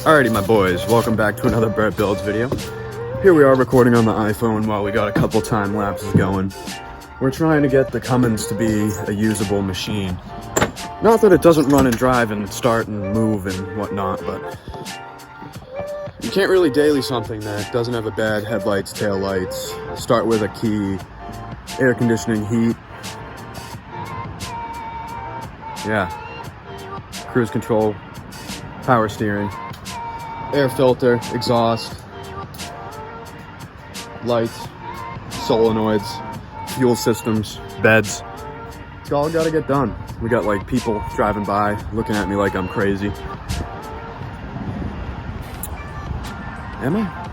Alrighty, my boys, welcome back to another Burt Builds video. Here we are recording on the iPhone while we got a couple time lapses going. We're trying to get the Cummins to be a usable machine. Not that it doesn't run and drive and start and move and whatnot, but you can't really daily something that doesn't have a bad headlights, tail lights, start with a key, air conditioning, heat. Yeah, cruise control, power steering, air filter, exhaust, lights, solenoids, fuel systems, beds. It's all gotta get done. We got like people driving by looking at me like I'm crazy. Am I?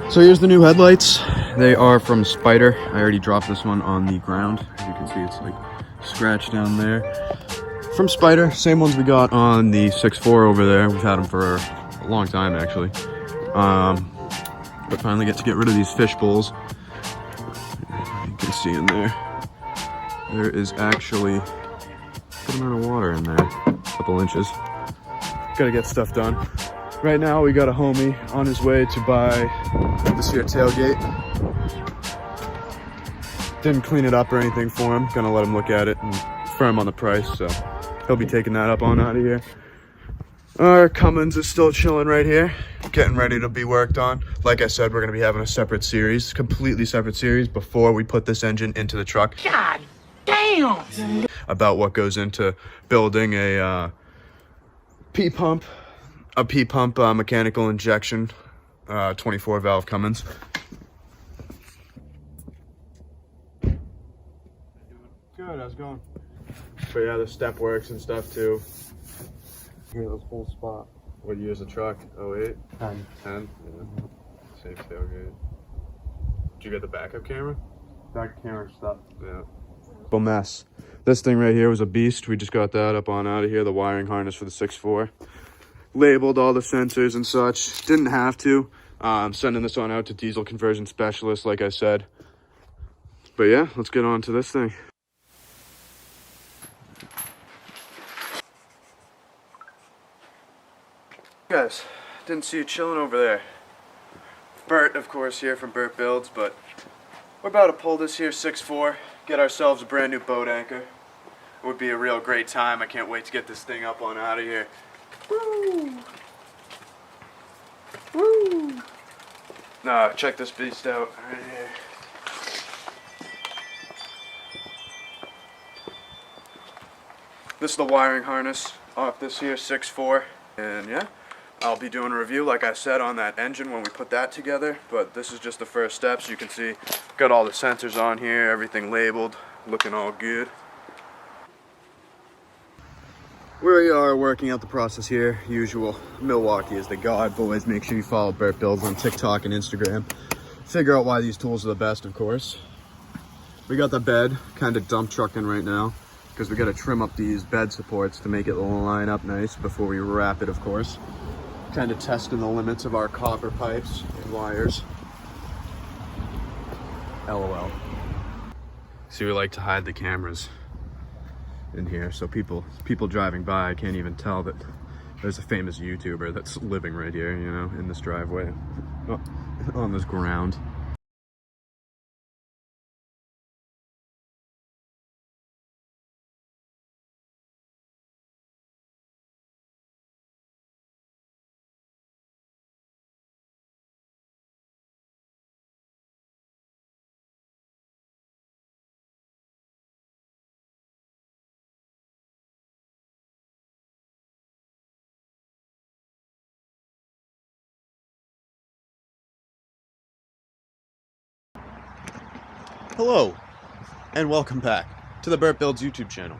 So here's the new headlights. They are from Spider. I already dropped this one on the ground. As you can see, it's like scratched down there. From Spider, same ones we got on the 6.4 over there. We've had them for a long time actually. But finally get to get rid of these fish bowls. You can see in there. There is actually a good amount of water in there, a couple inches. Gotta get stuff done. Right now we got a homie on his way to buy this here tailgate. Didn't clean it up or anything for him. Gonna let him look at it and firm on the price, so he'll be taking that up on out of here. Our Cummins is still chilling right here, getting ready to be worked on. Like I said, we're gonna be having a separate series, completely separate series before we put this engine into the truck. God damn! About what goes into building a P-pump mechanical injection 24 valve Cummins. Good, how's it going? But yeah, the step works and stuff too. Here, this whole spot. What year is the truck? 08? 10. 10? Yeah. Safe tailgate. Did you get the backup camera? Back camera stuff. Yeah. A mess. This thing right here was a beast. We just got that up on out of here. The wiring harness for the 6.4. Labeled all the sensors and such. Didn't have to. Sending this on out to diesel conversion specialist, like I said. But yeah, let's get on to this thing. Guys, didn't see you chilling over there. Burt, of course, here from Burt Builds, but we're about to pull this here 6.4, get ourselves a brand new boat anchor. It would be a real great time. I can't wait to get this thing up on out of here. Woo! Woo! Nah, check this beast out right here. This is the wiring harness off this here 6.4, and yeah, I'll be doing a review, like I said, on that engine when we put that together, but this is just the first steps. You can see, got all the sensors on here, everything labeled, looking all good. We are working out the process here, usual. Milwaukee is the god, boys. Make sure you follow Burt Builds on TikTok and Instagram. Figure out why these tools are the best, of course. We got the bed kind of dump trucking right now, because we got to trim up these bed supports to make it line up nice before we wrap it, of course. Kind of testing the limits of our copper pipes and wires. LOL. See, we like to hide the cameras in here, so people driving by can't even tell that there's a famous YouTuber that's living right here, you know, in this driveway, on this ground. Hello, and welcome back to the Burt Builds YouTube channel.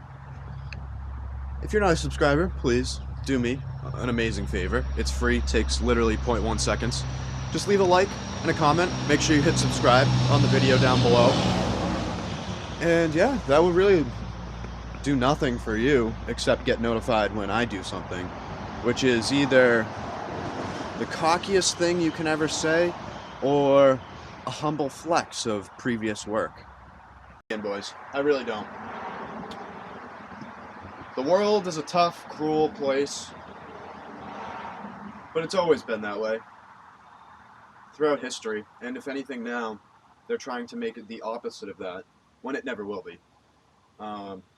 If you're not a subscriber, please do me an amazing favor. It's free, takes literally 0.1 seconds. Just leave a like and a comment. Make sure you hit subscribe on the video down below. And yeah, that would really do nothing for you except get notified when I do something, which is either the cockiest thing you can ever say or a humble flex of previous work. Again, boys, I really don't. The world is a tough, cruel place. But it's always been that way throughout history, and if anything now, they're trying to make it the opposite of that, when it never will be.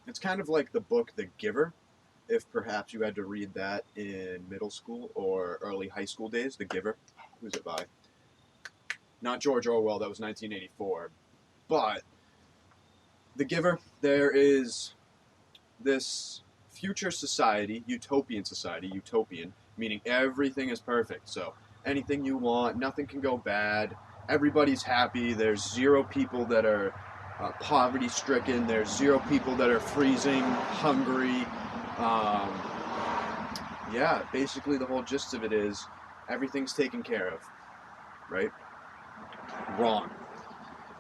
It's kind of like the book The Giver, if perhaps you had to read that in middle school or early high school days. The Giver. Who's it by? Not George Orwell, that was 1984. But The Giver, there is this future society, utopian, meaning everything is perfect. So anything you want, nothing can go bad, everybody's happy, there's zero people that are poverty stricken, there's zero people that are freezing, hungry. Yeah, basically the whole gist of it is everything's taken care of, right? Wrong.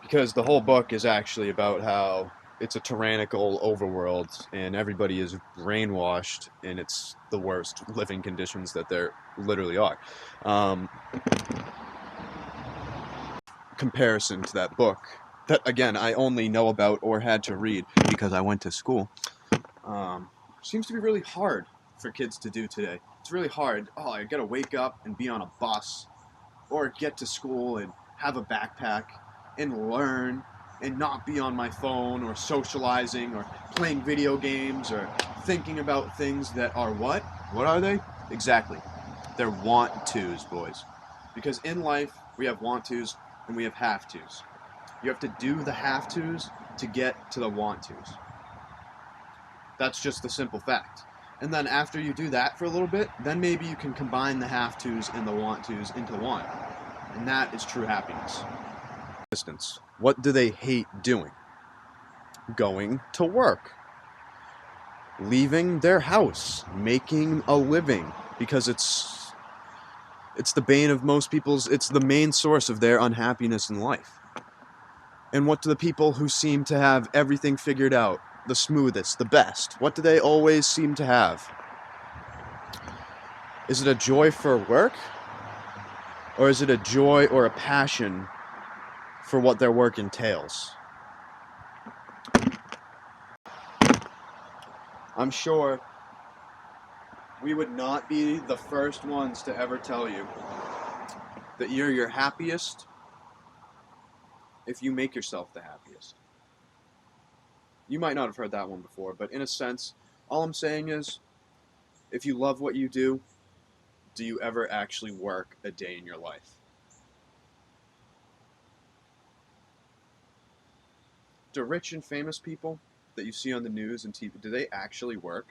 Because the whole book is actually about how it's a tyrannical overworld and everybody is brainwashed and it's the worst living conditions that there literally are. Comparison to that book that, again, I only know about or had to read because I went to school, seems to be really hard for kids to do today. It's really hard. Oh, I gotta wake up and be on a bus or get to school and have a backpack and learn and not be on my phone or socializing or playing video games or thinking about things that are what? What are they? Exactly. They're want-tos, boys. Because in life, we have want-tos and we have have-tos. You have to do the have-tos to get to the want-tos. That's just the simple fact. And then after you do that for a little bit, then maybe you can combine the have-tos and the want-tos into one. And that is true happiness. What do they hate doing? Going to work. Leaving their house. Making a living. Because it's the bane of most people's, it's the main source of their unhappiness in life. And what do the people who seem to have everything figured out, the smoothest, the best, what do they always seem to have? Is it a joy for work? Or is it a joy or a passion for what their work entails? I'm sure we would not be the first ones to ever tell you that you're your happiest if you make yourself the happiest. You might not have heard that one before, but in a sense, all I'm saying is, if you love what you do you ever actually work a day in your life? Do rich and famous people that you see on the news and TV, do they actually work?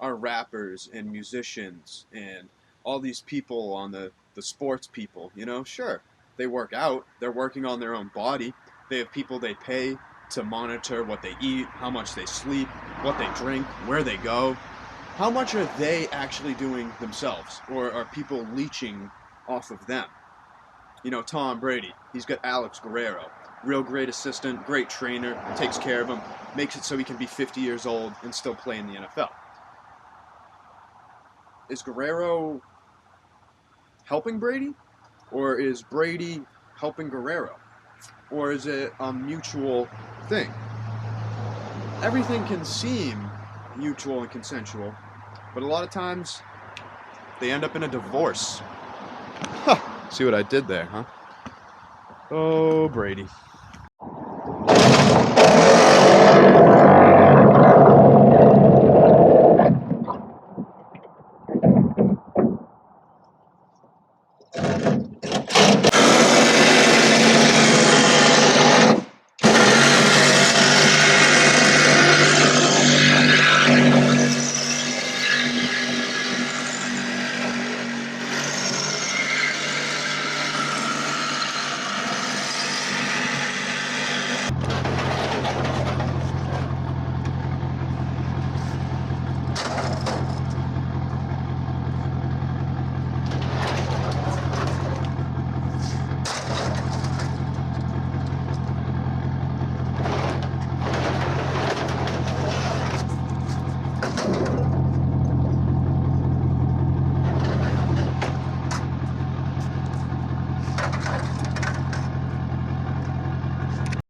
Are rappers and musicians and all these people on the sports people, sure, they work out, they're working on their own body, they have people they pay to monitor what they eat, how much they sleep, what they drink, where they go. How much are they actually doing themselves, or are people leeching off of them? Tom Brady, he's got Alex Guerrero, real great assistant, great trainer, takes care of him, makes it so he can be 50 years old and still play in the NFL. Is Guerrero helping Brady? Or is Brady helping Guerrero? Or is it a mutual thing? Everything can seem mutual and consensual, but a lot of times they end up in a divorce. See what I did there, huh? Oh, Brady.